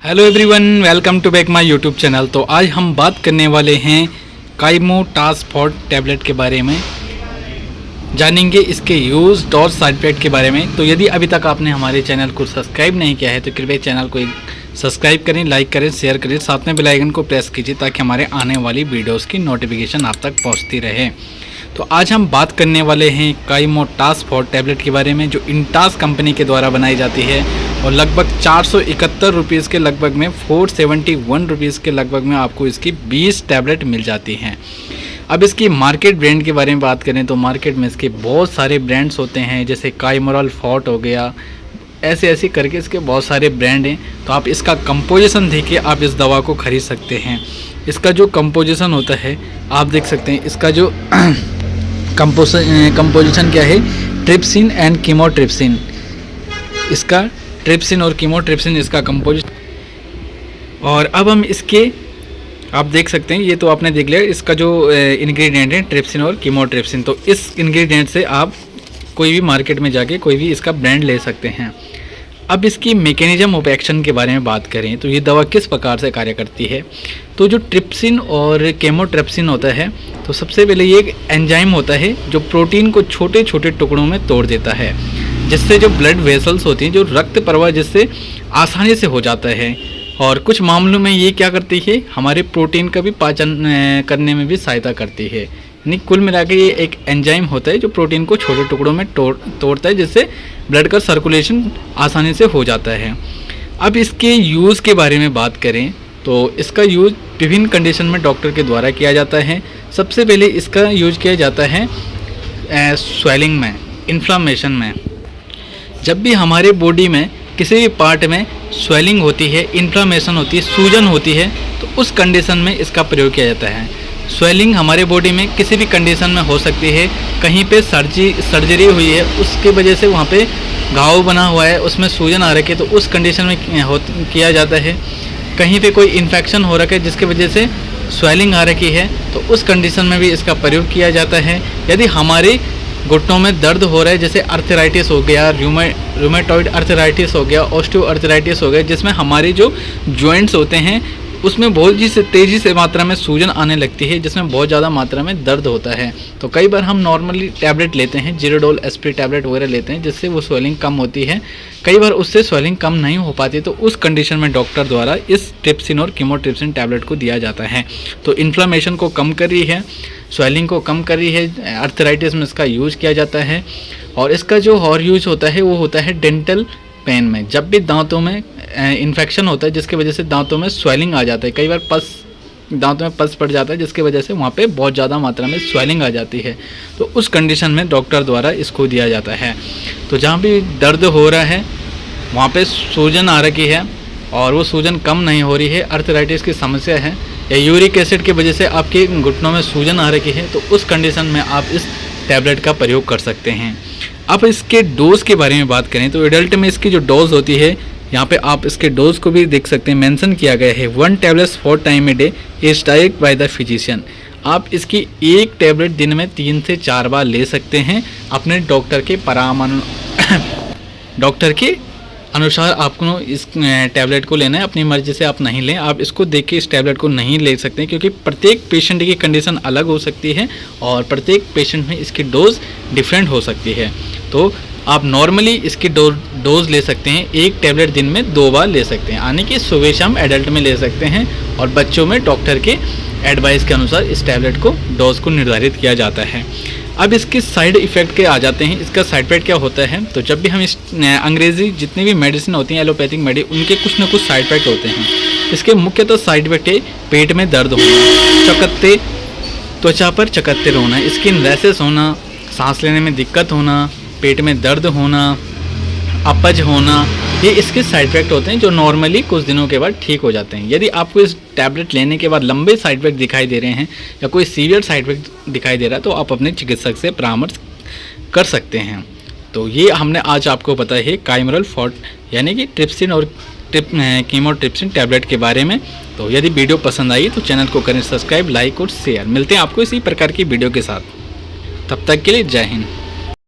Hello everyone, welcome to back my YouTube channel. तो आज हम बात करने वाले हैं काइमोटासफॉर्ट टैबलेट के बारे में, जानेंगे इसके यूज़ और साइड इफेक्ट के बारे में। तो यदि अभी तक आपने हमारे चैनल को सब्सक्राइब नहीं किया है तो कृपया चैनल को सब्सक्राइब करें, लाइक करें, शेयर करें, साथ में बेल आइकन को प्रेस कीजिए ताकि हमारे आने वाली वीडियोज़ की नोटिफिकेशन आप तक पहुँचती रहे। तो आज हम बात करने वाले हैं काइमोटासफॉर्ट टैबलेट के बारे में, जो इंटास कंपनी के द्वारा बनाई जाती है और लगभग 471 रुपीज़ के लगभग में 471 रुपीज़ के लगभग में आपको इसकी 20 टैबलेट मिल जाती हैं। अब इसकी मार्केट ब्रांड के बारे में बात करें तो मार्केट में इसके बहुत सारे ब्रांड्स होते हैं, जैसे काइमोरल फॉर्ट हो गया, ऐसे करके इसके बहुत सारे ब्रांड हैं। तो आप इसका कंपोजिशन देखिए, आप इस दवा को ख़रीद सकते हैं। इसका जो कंपोजिशन होता है आप देख सकते हैं। इसका जो कंपोजिशन क्या है, ट्रिप्सिन एंड कीमोट्रिप्सिन, इसका ट्रिप्सिन और कीमोट्रिप्सिन इसका कंपोजिशन। और अब हम इसके आप देख सकते हैं, ये तो आपने देख लिया इसका जो इंग्रेडिएंट है ट्रिप्सिन और कीमोट्रिप्सिन। तो इस इंग्रेडिएंट से आप कोई भी मार्केट में जाके कोई भी इसका ब्रांड ले सकते हैं। अब इसकी मैकेनिज्म ऑफ एक्शन के बारे में बात करें तो ये दवा किस प्रकार से कार्य करती है। तो जो ट्रिप्सिन और केमोट्रिप्सिन होता है, तो सबसे पहले ये एक एंजाइम होता है जो प्रोटीन को छोटे छोटे टुकड़ों में तोड़ देता है, जिससे जो ब्लड वेसल्स होती हैं, जो रक्त प्रवाह जिससे आसानी से हो जाता है। और कुछ मामलों में ये क्या करती है, हमारे प्रोटीन का भी पाचन करने में भी सहायता करती है। यानी कुल मिला के ये एक एंजाइम होता है जो प्रोटीन को छोटे टुकड़ों में तोड़ता है, जिससे ब्लड का सर्कुलेशन आसानी से हो जाता है। अब इसके यूज़ के बारे में बात करें तो इसका यूज़ विभिन्न कंडीशन में डॉक्टर के द्वारा किया जाता है। सबसे पहले इसका यूज किया जाता है स्वेलिंग में, इन्फ्लामेशन में। जब भी हमारे बॉडी में किसी भी पार्ट में स्वेलिंग होती है, इन्फ्लामेशन होती है, सूजन होती है, तो उस कंडीशन में इसका प्रयोग किया जाता है। स्वेलिंग हमारे बॉडी में किसी भी कंडीशन में हो सकती है, कहीं पे सर्जरी हुई है, उसके वजह से वहाँ पे घाव बना हुआ है, उसमें सूजन आ रखी है, तो उस कंडीशन में किया जाता है। कहीं पे कोई इन्फेक्शन हो रखा है जिसकी वजह से स्वेलिंग आ रखी है, तो उस कंडीशन में भी इसका प्रयोग किया जाता है। यदि हमारे घुटनों में दर्द हो रहा है, जैसे अर्थराइटिस हो गया, रूमेटॉइड अर्थराइटिस हो गया, ऑस्टियो अर्थराइटिस हो गया, जिसमें हमारे जो जॉइंट्स होते हैं उसमें बहुत तेज़ी से मात्रा में सूजन आने लगती है, जिसमें बहुत ज़्यादा मात्रा में दर्द होता है। तो कई बार हम नॉर्मली टैबलेट लेते हैं, जीरोडोल एसपी टैबलेट वगैरह लेते हैं, जिससे वो स्वेलिंग कम होती है। कई बार उससे स्वेलिंग कम नहीं हो पाती, तो उस कंडीशन में डॉक्टर द्वारा इस ट्रिप्सिन और कीमोट्रिप्सिन टैबलेट को दिया जाता है। तो इन्फ्लामेशन को कम कर रही है, स्वेलिंग को कम कर रही है, अर्थराइटिस में इसका यूज़ किया जाता है। और इसका जो और यूज़ होता है वो होता है डेंटल पेन में। जब भी दांतों में इन्फेक्शन होता है जिसकी वजह से दांतों में स्वेलिंग आ जाता है, कई बार दांतों में पस पड़ जाता है, जिसकी वजह से वहाँ पे बहुत ज़्यादा मात्रा में स्वेलिंग आ जाती है, तो उस कंडीशन में डॉक्टर द्वारा इसको दिया जाता है। तो जहाँ भी दर्द हो रहा है वहाँ पे सूजन आ रखी है और वो सूजन कम नहीं हो रही है, अर्थराइटिस की समस्या है, या यूरिक एसिड की वजह से आपके घुटनों में सूजन आ रखी है, तो उस कंडीशन में आप इस टैबलेट का प्रयोग कर सकते हैं। अब इसके डोज के बारे में बात करें तो एडल्ट में इसकी जो डोज होती है, यहाँ पे आप इसके डोज को भी देख सकते हैं, मेंशन किया गया है 1 tablet 4 time a day is direct by the physician. आप इसकी एक टैबलेट दिन में 3 से 4 बार ले सकते हैं। अपने डॉक्टर के अनुसार आपको इस टैबलेट को लेना है, अपनी मर्जी से आप नहीं लें। आप इसको देख के इस टैबलेट को नहीं ले सकते, क्योंकि प्रत्येक पेशेंट की कंडीशन अलग हो सकती है और प्रत्येक पेशेंट में इसकी डोज डिफरेंट हो सकती है। तो आप नॉर्मली इसकी डोज ले सकते हैं, एक टैबलेट दिन में 2 बार ले सकते हैं, यानी कि सुबह शाम एडल्ट में ले सकते हैं, और बच्चों में डॉक्टर के एडवाइस के अनुसार इस टैबलेट को डोज को निर्धारित किया जाता है। अब इसके साइड इफ़ेक्ट के आ जाते हैं। इसका साइड इफेक्ट क्या होता है, तो जब भी हम इस अंग्रेज़ी जितनी भी मेडिसिन होती हैं, एलोपैथिक मेडिसिन, उनके कुछ न कुछ साइड इफेक्ट होते हैं। इसके मुख्यतः साइड इफेक्ट है पेट में दर्द होना, त्वचा पर चकत्ते होना, स्किन रैशेस होना, सांस लेने में दिक्कत होना, पेट में दर्द होना, अपच होना, ये इसके साइड इफेक्ट होते हैं जो नॉर्मली कुछ दिनों के बाद ठीक हो जाते हैं। यदि आपको इस टैबलेट लेने के बाद लंबे साइड इफेक्ट दिखाई दे रहे हैं या कोई सीवियर साइड इफेक्ट दिखाई दे रहा है, तो आप अपने चिकित्सक से परामर्श कर सकते हैं। तो ये हमने आज आपको बताया है काइमोरल फॉर्ट यानी कि ट्रिप्सिन और कीमोट्रिप्सिन टैबलेट के बारे में। तो यदि वीडियो पसंद आई तो चैनल को करें सब्सक्राइब, लाइक और शेयर। मिलते हैं आपको इसी प्रकार की वीडियो के साथ, तब तक के लिए जय हिंद।